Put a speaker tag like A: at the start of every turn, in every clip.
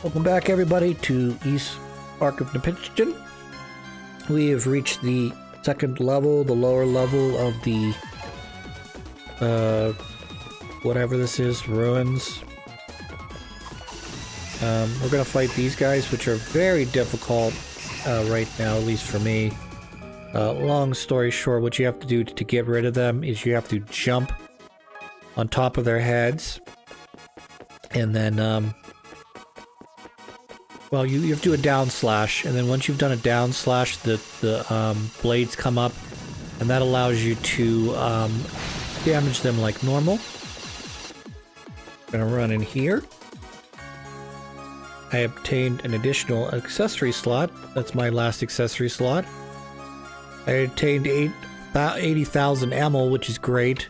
A: Welcome back, everybody, to East Ark of Napishtim. We have reached the second level, the lower level of the, whatever this is, ruins. We're gonna fight these guys, which are very difficult, right now, at least for me. Long story short, what you have to do to get rid of them is you have to jump on top of their heads, and then, well, you have to do a down slash, and then once you've done a down slash, the blades come up, and that allows you to damage them like normal. I'm gonna run in here. I obtained an additional accessory slot. That's my last accessory slot. I obtained 80,000 ammo, which is great.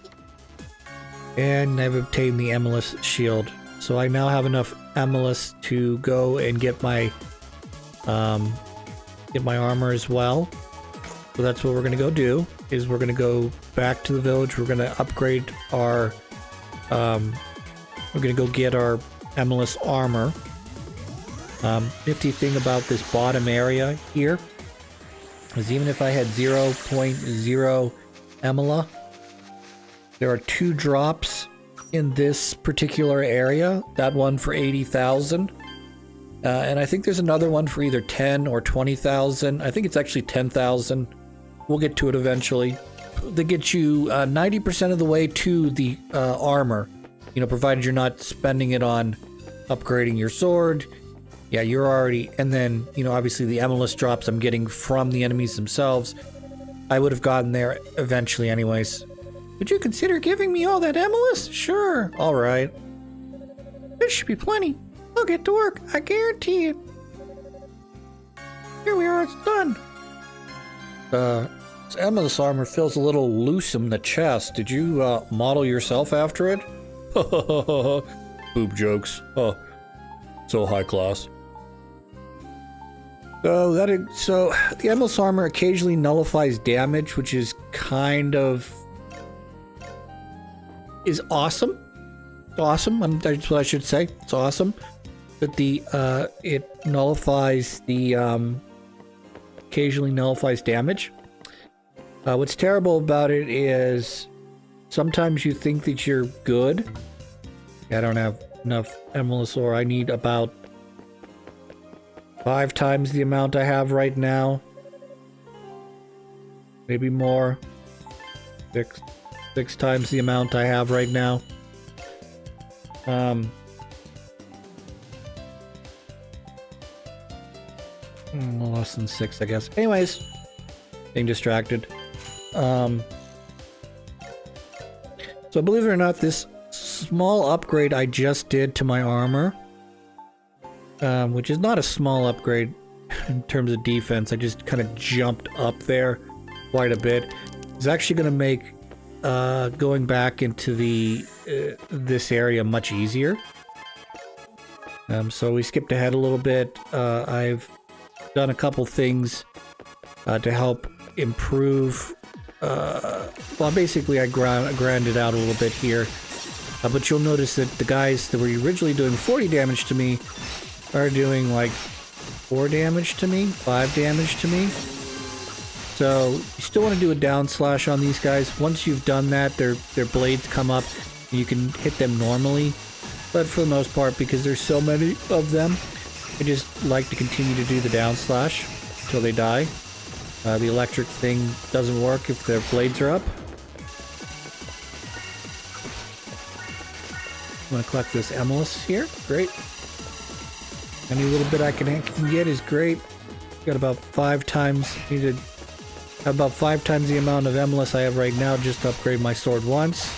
A: And I've obtained the Emulous shield. So I now have enough Emulous to go and get my armor as well. So that's what we're gonna go do, is we're gonna go back to the village. We're gonna upgrade our, we're gonna go get our Emulous armor. Nifty thing about this bottom area here is even if I had 0.0 Emula, there are 2 drops in this particular area. That one for 80,000. And I think there's another one for either 10 or 20,000. I think it's actually 10,000. We'll get to it eventually. They get you 90% of the way to the armor. You know, provided you're not spending it on upgrading your sword. Yeah, you're already... And then, you know, obviously the Emulous drops I'm getting from the enemies themselves. I would have gotten there eventually anyways. Would you consider giving me all that Emulous? Sure. All right. There should be plenty. I'll get to work. I guarantee it. Here we are. It's done. This Emulous armor feels a little loose in the chest. Did you model yourself after it? Boob jokes. Oh, so high class. So the Emulous armor occasionally nullifies damage, which is kind of... is awesome. Awesome. That's what I should say. It's awesome. But the it nullifies the occasionally nullifies damage. What's terrible about it is sometimes you think that you're good. I don't have enough Emulous ore. I need about 5 times the amount I have right now. Maybe more. 6 times the amount I have right now. Less than 6, I guess. Anyways, being distracted. So believe it or not, this small upgrade I just did to my armor, which is not a small upgrade in terms of defense, I just kind of jumped up there quite a bit, is actually going to make going back into the this area much easier. So we skipped ahead a little bit. I've done a couple things to help improve. Well, basically I grinded out a little bit here, but you'll notice that the guys that were originally doing 40 damage to me are doing like 4 damage to me, 5 damage to me. So you still want to do a down slash on these guys. Once you've done that, their blades come up and you can hit them normally. But for the most part, because there's so many of them, I just like to continue to do the down slash until they die. The electric thing doesn't work if their blades are up. I'm going to collect this Emulous here. Great. Any little bit I can get is great. Got about 5 times needed. About 5 times the amount of Emulous I have right now just to upgrade my sword once.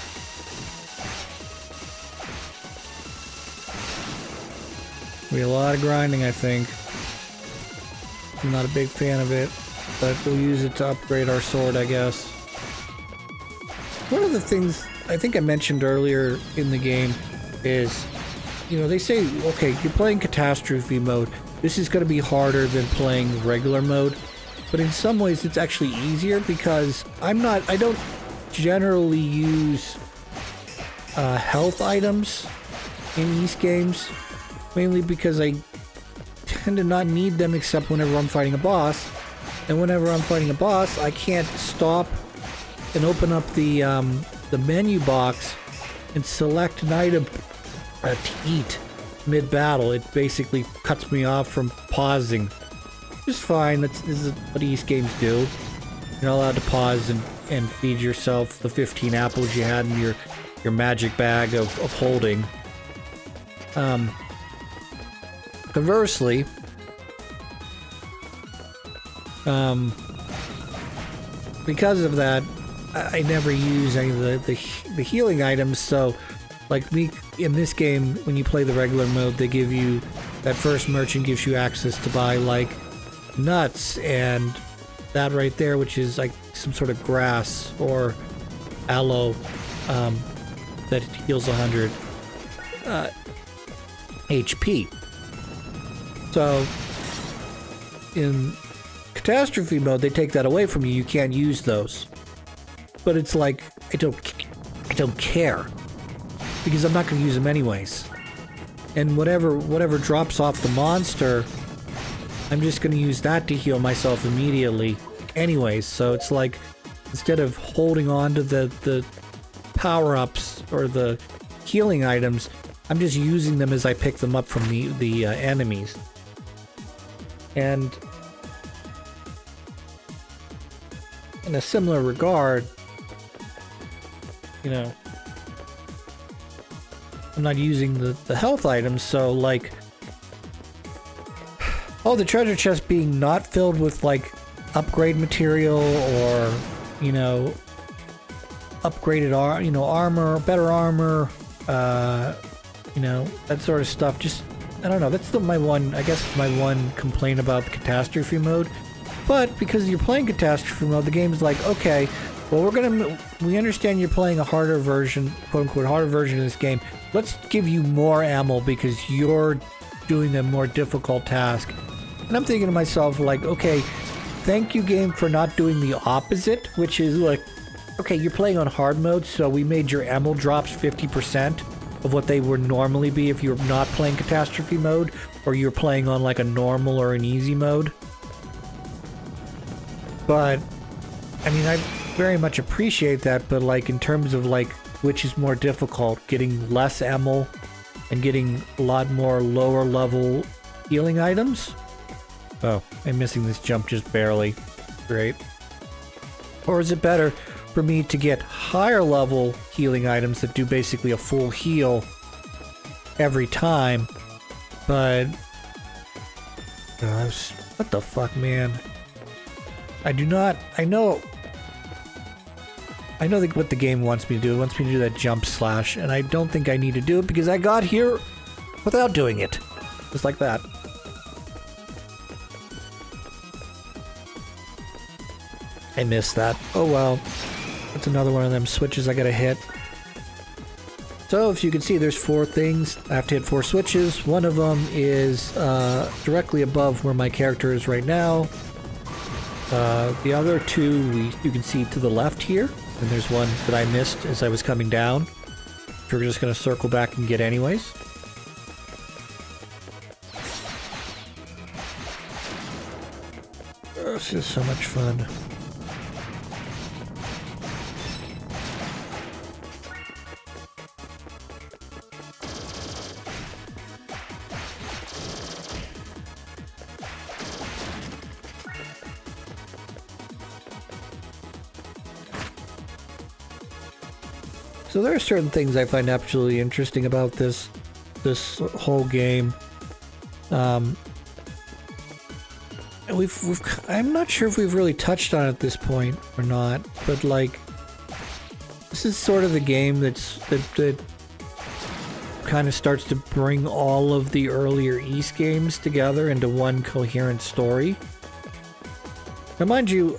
A: Be a lot of grinding, I think. I'm not a big fan of it, but we'll use it to upgrade our sword, I guess. One of the things I think I mentioned earlier in the game is, you know, they say, okay, you're playing catastrophe mode. This is going to be harder than playing regular mode. But in some ways it's actually easier because I don't generally use health items in these games. Mainly because tend to not need them except whenever I'm fighting a boss. And whenever I'm fighting a boss, I can't stop and open up the menu box and select an item to eat mid-battle. It basically cuts me off from pausing. It's fine. This is what East games do. You're not allowed to pause and feed yourself the 15 apples you had in your magic bag of holding. Conversely, because of that, I never use any of the healing items. So, like me in this game, when you play the regular mode, they give you that first merchant gives you access to buy like nuts and that right there, which is like some sort of grass or aloe that heals 100 HP. So in catastrophe mode, they take that away from you. You can't use those. But it's like I don't care because I'm not going to use them anyways. And whatever drops off the monster, I'm just going to use that to heal myself immediately anyways. So it's like instead of holding on to the power-ups or the healing items, I'm just using them as I pick them up from the enemies. And in a similar regard, you know, I'm not using the health items, so like, oh, the treasure chest being not filled with like upgrade material or, you know, upgraded armor, better armor, you know, that sort of stuff. Just, I don't know, that's my one complaint about the catastrophe mode. But because you're playing catastrophe mode, the game's like, okay, well, we understand you're playing a harder version, quote unquote, harder version of this game. Let's give you more ammo because you're doing a more difficult task. And I'm thinking to myself, like, okay, thank you, game, for not doing the opposite, which is like, okay, you're playing on hard mode, so we made your ammo drops 50% of what they would normally be if you're not playing catastrophe mode, or you're playing on like a normal or an easy mode. But, I mean, I very much appreciate that, but like in terms of like which is more difficult, getting less ammo and getting a lot more lower level healing items. Oh, I'm missing this jump just barely. Great. Or is it better for me to get higher level healing items that do basically a full heal every time? But gosh, what the fuck, man? I know what the game wants me to do. It wants me to do that jump slash, and I don't think I need to do it because I got here without doing it. Just like that. I missed that. Oh well. That's another one of them switches I gotta hit. So if you can see, there's 4 things. I have to hit 4 switches. One of them is directly above where my character is right now. The other 2 you can see to the left here. And there's one that I missed as I was coming down, which we're just going to circle back and get anyways. Oh, this is so much fun. So there are certain things I find absolutely interesting about this whole game. I'm not sure if we've really touched on it at this point or not, but like, this is sort of the game that kind of starts to bring all of the earlier East games together into one coherent story. Now, mind you,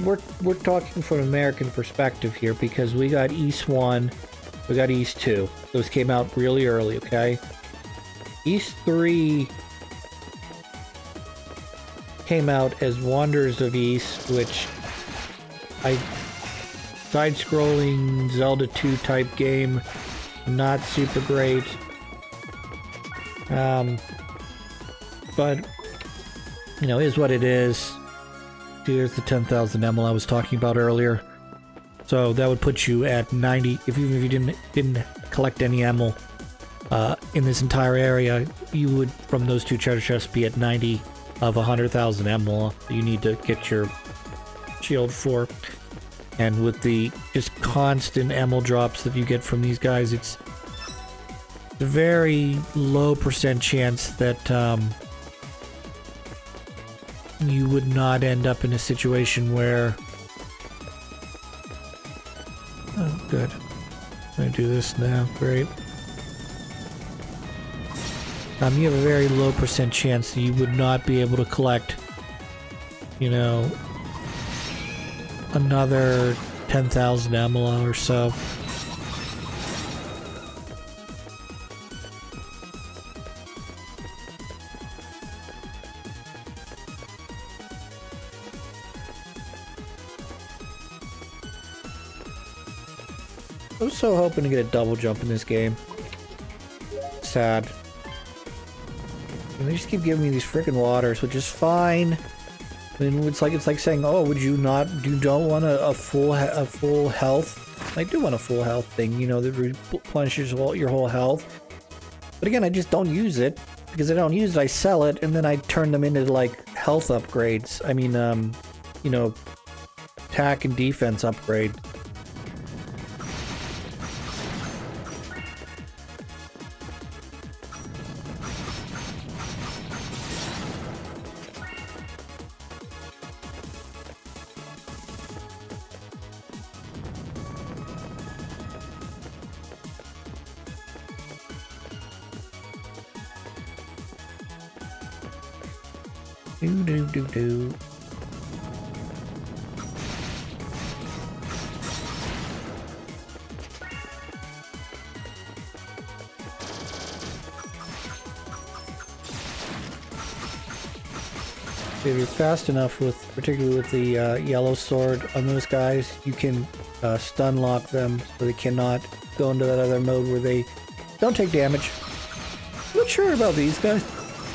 A: we're talking from an American perspective here because we got East 1, we got East 2. Those came out really early, okay? East 3 came out as Wanderers of East, which side-scrolling Zelda 2 type game, not super great. but, you know, is what it is. Here's the 10,000 ML I was talking about earlier. So that would put you at 90, even if you didn't collect any ML in this entire area, you would, from those two treasure chests, be at 90 of 100,000 ML you need to get your shield for. And with the just constant ML drops that you get from these guys, it's a very low % chance that you would not end up in a situation where... Oh, good. I'm gonna do this now. Great. You have a very low % chance that you would not be able to collect, you know, another 10,000 ML or so. I was so hoping to get a double jump in this game. Sad. And they just keep giving me these freaking waters, which is fine. I mean, it's like saying, "Oh, would you not? You don't want a full health?" I do want a full health thing, you know, that replenishes your whole health. But again, I just don't use it because I don't use it. I sell it, and then I turn them into like health upgrades. I mean, you know, attack and defense upgrade. Do. If you're fast enough with, particularly with the yellow sword on those guys, you can stun lock them so they cannot go into that other mode where they don't take damage. I'm not sure about these guys.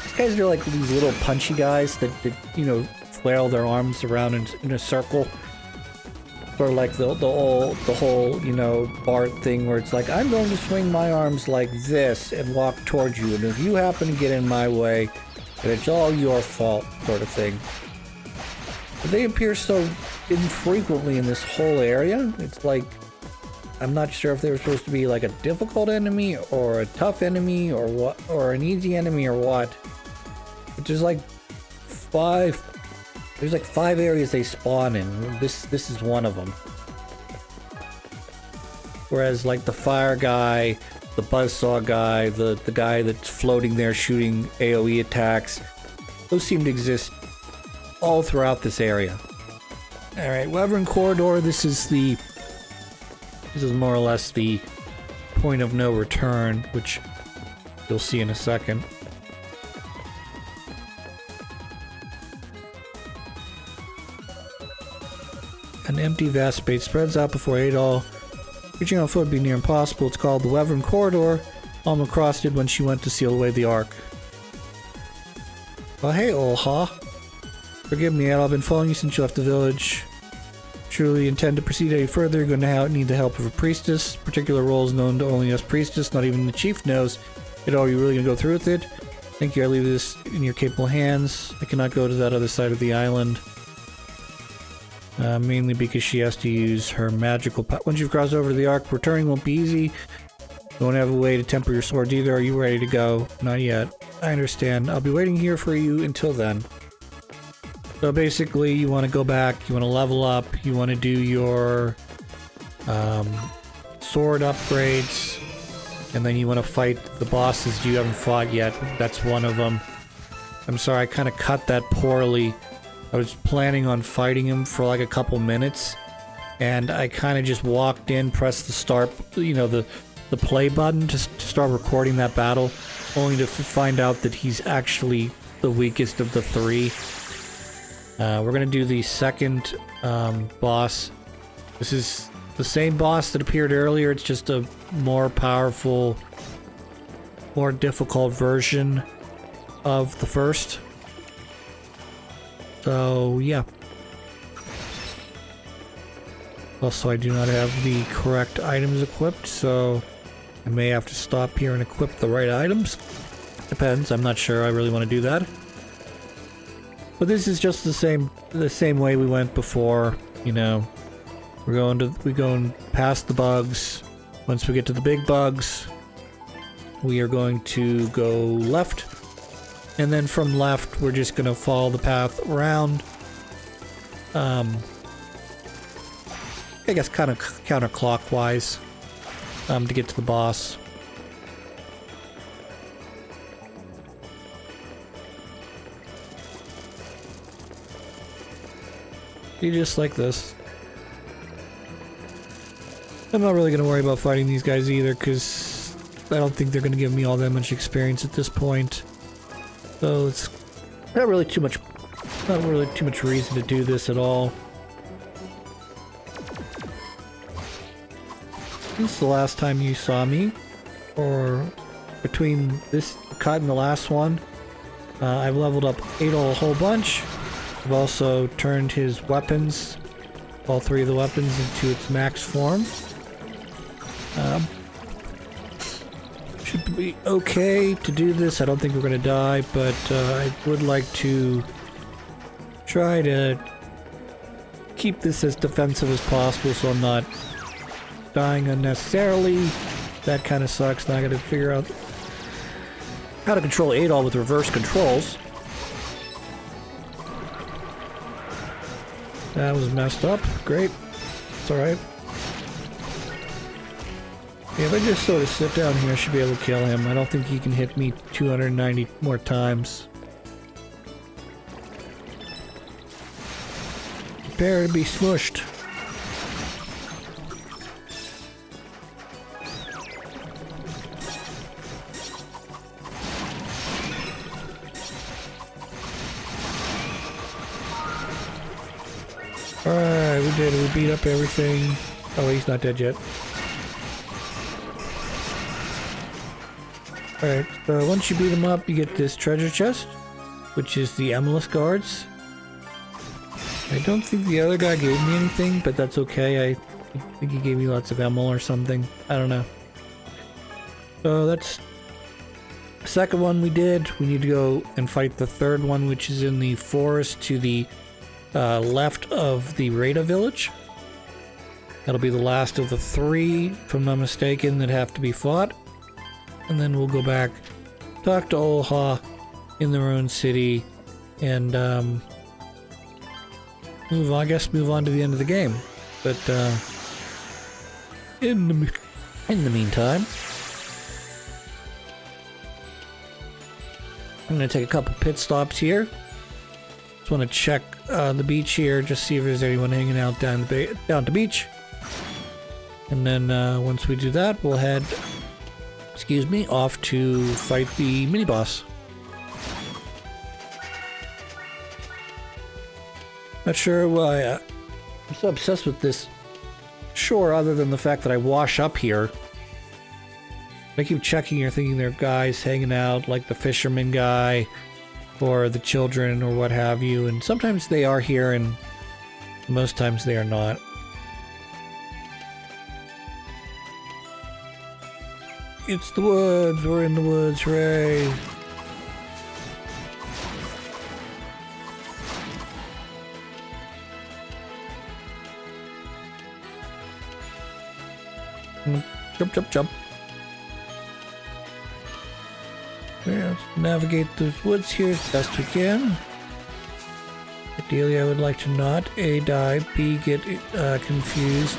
A: These guys are like these little punchy guys that you know, flail their arms around in a circle. Or like the whole, you know, Bart thing where it's like, I'm going to swing my arms like this and walk towards you, and if you happen to get in my way, then it's all your fault, sort of thing. But they appear so infrequently in this whole area. It's like, I'm not sure if they were supposed to be like a difficult enemy or a tough enemy or what, or an easy enemy or what. But there's like five areas they spawn in. This is one of them. Whereas like the fire guy, the buzzsaw guy, the guy that's floating there shooting AoE attacks, those seem to exist all throughout this area. Alright, Wyvern Corridor, this is more or less the point of no return, which you'll see in a second. An empty vast space spreads out before Adol. Reaching on foot would be near impossible. It's called the Wyvern Corridor. Alma crossed it when she went to seal away the Ark. Well, hey, Olha. Forgive me, Adol. I've been following you since you left the village. Truly intend to proceed any further, you're going to need the help of a priestess. Particular roles known to only us priestess, not even the chief knows. Adol, are you really going to go through with it? Thank you, I leave this in your capable hands. I cannot go to that other side of the island. Mainly because she has to use her magical power. Once you've crossed over to the Ark, returning won't be easy. You won't have a way to temper your swords either. Are you ready to go? Not yet. I understand. I'll be waiting here for you until then. So basically, you want to go back, you want to level up, you want to do your sword upgrades, and then you want to fight the bosses you haven't fought yet. That's one of them. I'm sorry, I kind of cut that poorly. I was planning on fighting him for like a couple minutes, and I kind of just walked in, pressed the start, you know, the play button to start recording that battle, only to find out that he's actually the weakest of the three. We're gonna do the second boss. This is the same boss that appeared earlier, it's just a more powerful, more difficult version. of the first. So, yeah. Also, I do not have the correct items equipped, so I may have to stop here and equip the right items. Depends, I'm not sure I really want to do that. But this is just the same way we went before, you know. We're going past the bugs. Once we get to the big bugs, we are going to go left. And then from left, we're just going to follow the path around. I guess kind of counterclockwise to get to the boss. You just like this. I'm not really going to worry about fighting these guys either, because I don't think they're going to give me all that much experience at this point. So it's not really too much reason to do this at all. This is the last time you saw me, or between this cut and the last one. I've leveled up Adol a whole bunch. I've also turned his weapons, all three of the weapons, into its max form. Should be okay to do this. I don't think we're going to die, but I would like to try to keep this as defensive as possible so I'm not dying unnecessarily. That kind of sucks. Now I gotta figure out how to control Adol with reverse controls. That was messed up. Great. It's alright. Yeah, if I just sort of sit down here, I should be able to kill him. I don't think he can hit me 290 more times. Prepare to be smushed. Alright, we did it. We beat up everything. Oh, he's not dead yet. Alright, once you beat him up, you get this treasure chest, which is the Emulous guards. I don't think the other guy gave me anything, but that's okay. I think he gave me lots of Emul or something. I don't know. So that's the second one we did. We need to go and fight the third one, which is in the forest to the left of the Rada village. That'll be the last of the three, if I'm not mistaken, that have to be fought. And then we'll go back, talk to Olha in the ruined city, and move on to the end of the game. But in the meantime, I'm gonna take a couple pit stops here. Just want to check the beach here, just see if there's anyone hanging out down the beach. And then once we do that, we'll head, off to fight the mini boss. Not sure why I'm so obsessed with this shore, other than the fact that I wash up here. I keep checking here, thinking there are guys hanging out, like the fisherman guy, or the children, or what have you, and sometimes they are here, and most times they are not. It's the woods, we're in the woods, hooray! Jump, jump, jump. Yeah, let's navigate those woods here as best we can. Ideally, I would like to not A, die, B, get confused.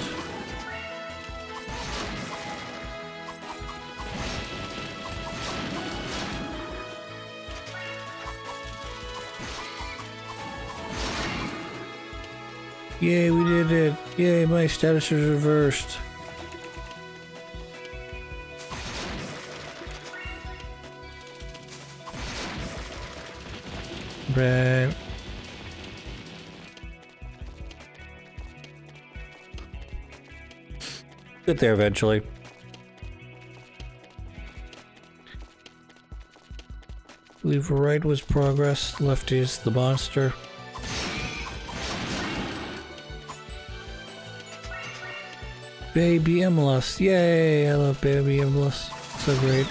A: Yay, we did it. Yay, my status is reversed. Right. Get there eventually. believe right was progress, left is the monster. Baby Emilus, yay! I love Baby Emilus, so great.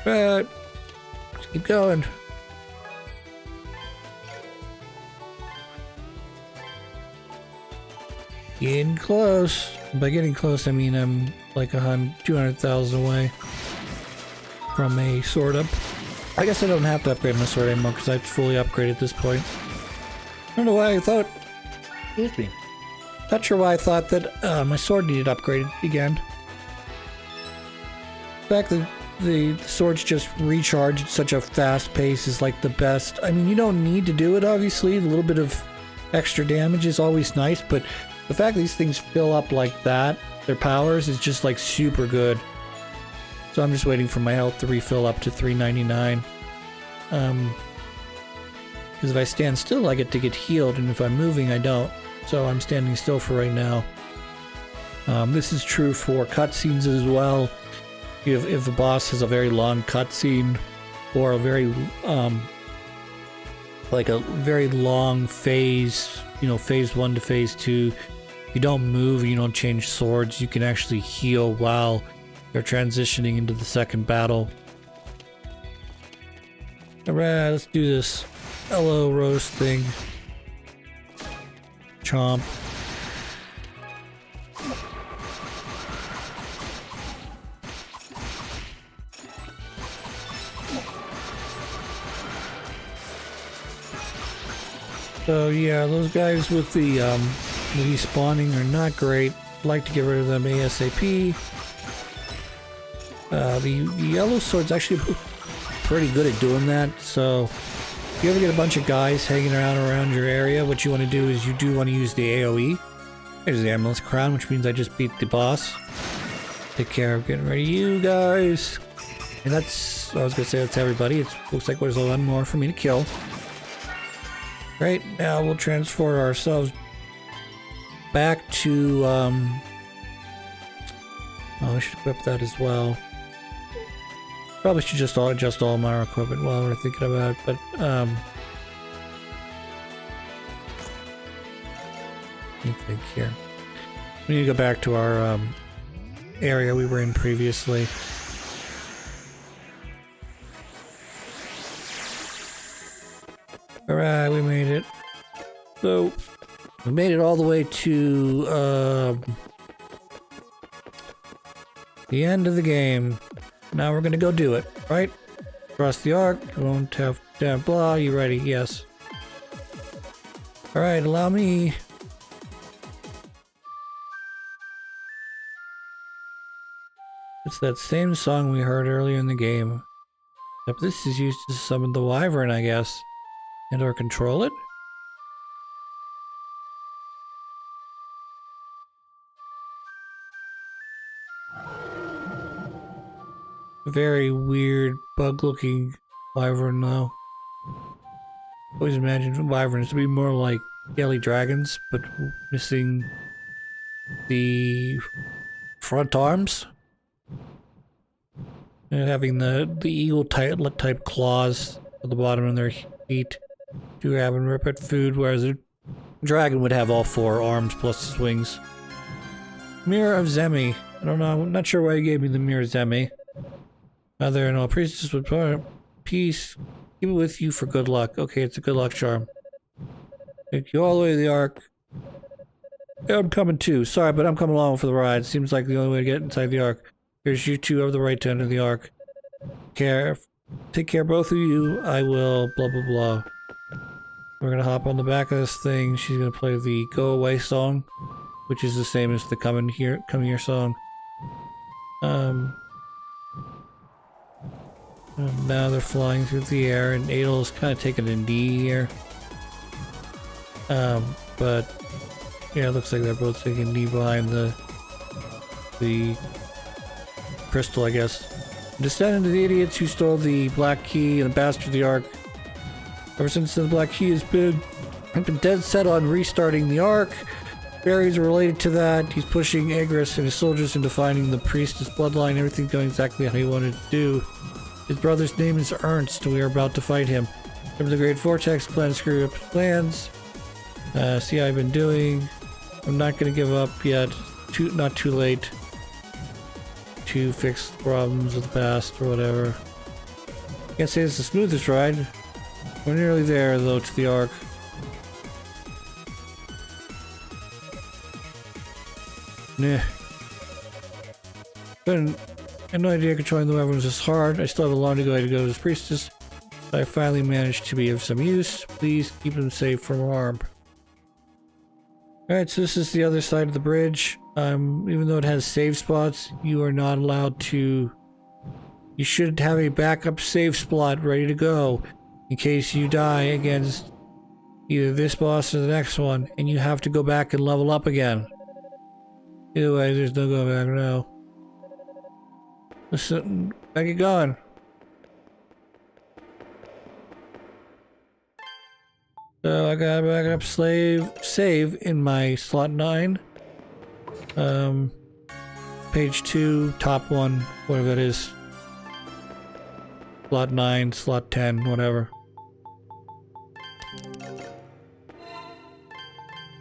A: Right, let's keep going. Getting close. By getting close, I mean I'm like 200,000 away from a sword up. I guess I don't have to upgrade my sword anymore because I've fully upgraded at this point. I don't know why I thought... Excuse me. Not sure why I thought that my sword needed upgraded again. In fact, the swords just recharge at such a fast pace is like the best. I mean, you don't need to do it, obviously. A little bit of extra damage is always nice, but the fact that these things fill up like that, their powers, is just like super good. So I'm just waiting for my health to refill up to 399. Because if I stand still, I get to get healed, and if I'm moving, I don't. So I'm standing still for right now. This is true for cutscenes as well. If the boss has a very long cutscene, or a very like a very long phase, you know, phase 1 to phase 2, you don't move, you don't change swords, you can actually heal while you're transitioning into the second battle. Alright, let's do this. Hello, roast thing. Chomp. So yeah, those guys with the respawning are not great. I'd like to get rid of them ASAP. The yellow sword's actually pretty good at doing that, so if you ever get a bunch of guys hanging around your area, what you want to do is you do want to use the AoE. There's the Amulet Crown, which means I just beat the boss. Take care of getting rid of you guys. And that's, I was going to say that's everybody. It looks like there's one more for me to kill. Right, now we'll transport ourselves back to, oh, I should equip that as well. Probably should just adjust all my equipment while we're thinking about it, but, let me think here. We need to go back to our, area we were in previously. Alright, we made it. So, we made it all the way to, the end of the game. Now we're gonna go do it, right? Cross the Ark, won't have blah, you ready? Yes. Alright, allow me. It's that same song we heard earlier in the game. Except this is used to summon the Wyvern, I guess. And or control it? Very weird, bug-looking Wyvern, though. Always imagined Wyverns to be more like Skelly Dragons, but missing the front arms. And having the eagle type claws at the bottom of their feet to grab and rip at food, whereas a dragon would have all 4 arms plus his wings. Mirror of Zemi. I don't know, I'm not sure why you gave me the Mirror of Zemi. Mother and all priestess would put peace. Keep it with you for good luck. Okay, it's a good luck charm. Take you all the way to the Ark. Yeah, I'm coming too. Sorry, but I'm coming along for the ride. Seems like the only way to get inside the Ark. Here's you two over the right to enter the Ark. Take care, both of you. I will blah blah blah. We're gonna hop on the back of this thing. She's gonna play the Go Away song, which is the same as the Come Here song. Now they're flying through the air, and Adel's kind of taking a knee here. But yeah, it looks like they're both taking a knee behind the crystal, I guess. Descendant of the idiots who stole the Black Key and the bastard of the Ark. Ever since the Black Key has been I've been dead set on restarting the Ark. Barry's related to that. He's pushing Agris and his soldiers into finding the priestess bloodline. Everything's going exactly how he wanted to do. His brother's name is Ernst, and we are about to fight him. Remember the Great Vortex plan to screw up his plans. See how I've been doing. I'm not going to give up yet. Not too late to fix problems of the past or whatever. Can't say it's the smoothest ride. We're nearly there, though, to the Ark. Nah. I had no idea controlling the weapons was hard. I still have a long way to go to this priestess. But I finally managed to be of some use. Please keep them safe from harm. Alright, so this is the other side of the bridge. Even though it has save spots, you are not allowed to... You should have a backup save spot ready to go in case you die against either this boss or the next one, and you have to go back and level up again. Either way, there's no going back now. Listen, back it going. So I got a backup save in my slot 9. Page 2, top 1, whatever that is. Slot 9, slot 10, whatever.